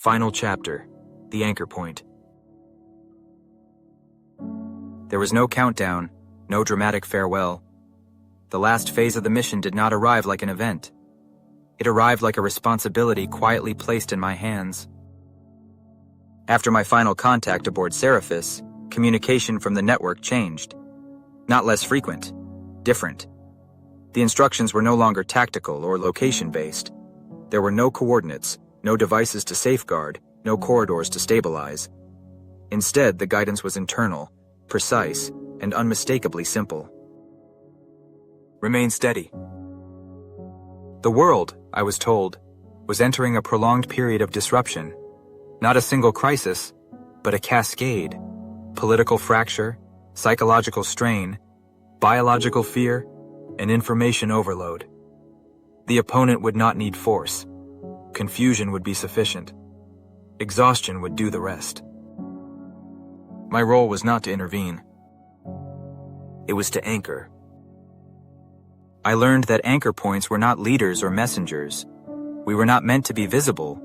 Final chapter, the anchor point. There was no countdown, no dramatic farewell. The last phase of the mission did not arrive like an event. It arrived like a responsibility quietly placed in my hands. After my final contact aboard Seraphis, communication from the network changed. Not less frequent, different. The instructions were no longer tactical or location-based. There were no coordinates, no devices to safeguard, no corridors to stabilize. Instead, the guidance was internal, precise, and unmistakably simple. Remain steady. The world, I was told, was entering a prolonged period of disruption. Not a single crisis, but a cascade. Political fracture, psychological strain, biological fear, and information overload. The opponent would not need force. Confusion would be sufficient. Exhaustion would do the rest. My role was not to intervene. It was to anchor. I learned that anchor points were not leaders or messengers. We were not meant to be visible.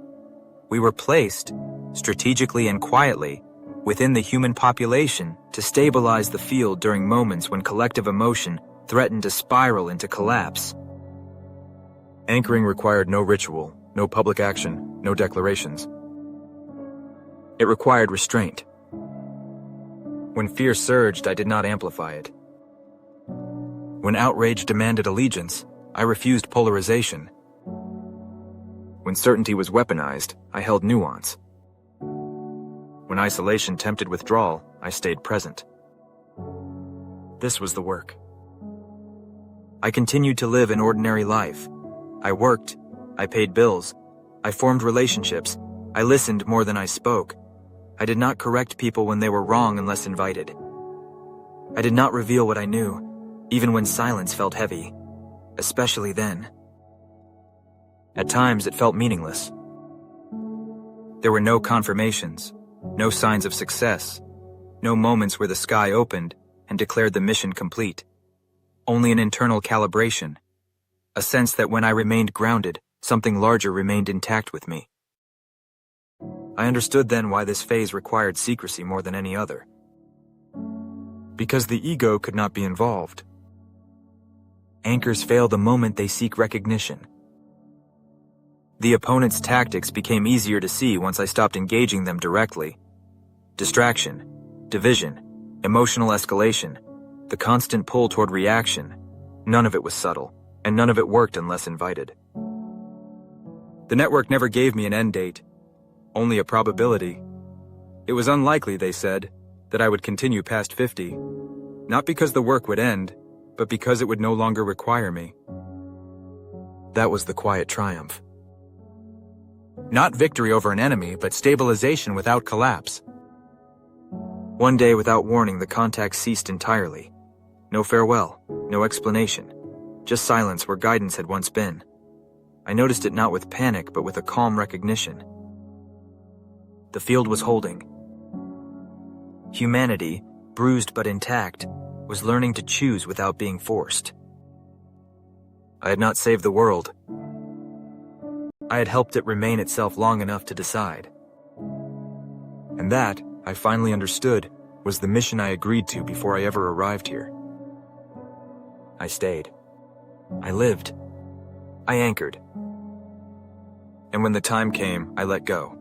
We were placed, strategically and quietly, within the human population to stabilize the field during moments when collective emotion threatened to spiral into collapse. Anchoring required no ritual, no public action, no declarations. It required restraint. When fear surged, I did not amplify it. When outrage demanded allegiance, I refused polarization. When certainty was weaponized, I held nuance. When isolation tempted withdrawal, I stayed present. This was the work. I continued to live an ordinary life. I worked, I paid bills, I formed relationships, I listened more than I spoke. I did not correct people when they were wrong unless invited. I did not reveal what I knew, even when silence felt heavy, especially then. At times it felt meaningless. There were no confirmations, no signs of success, no moments where the sky opened and declared the mission complete. Only an internal calibration, a sense that when I remained grounded, something larger remained intact with me. I understood then why this phase required secrecy more than any other. Because the ego could not be involved. Anchors fail the moment they seek recognition. The opponent's tactics became easier to see once I stopped engaging them directly. Distraction, division, emotional escalation, the constant pull toward reaction, none of it was subtle, and none of it worked unless invited. The network never gave me an end date, only a probability. It was unlikely, they said, that I would continue past 50, not because the work would end, but because it would no longer require me. That was the quiet triumph. Not victory over an enemy, but stabilization without collapse. One day, without warning, the contact ceased entirely. No farewell, no explanation, just silence where guidance had once been. I noticed it not with panic, but with a calm recognition. The field was holding. Humanity, bruised but intact, was learning to choose without being forced. I had not saved the world. I had helped it remain itself long enough to decide. And that, I finally understood, was the mission I agreed to before I ever arrived here. I stayed. I lived. I anchored. And when the time came, I let go.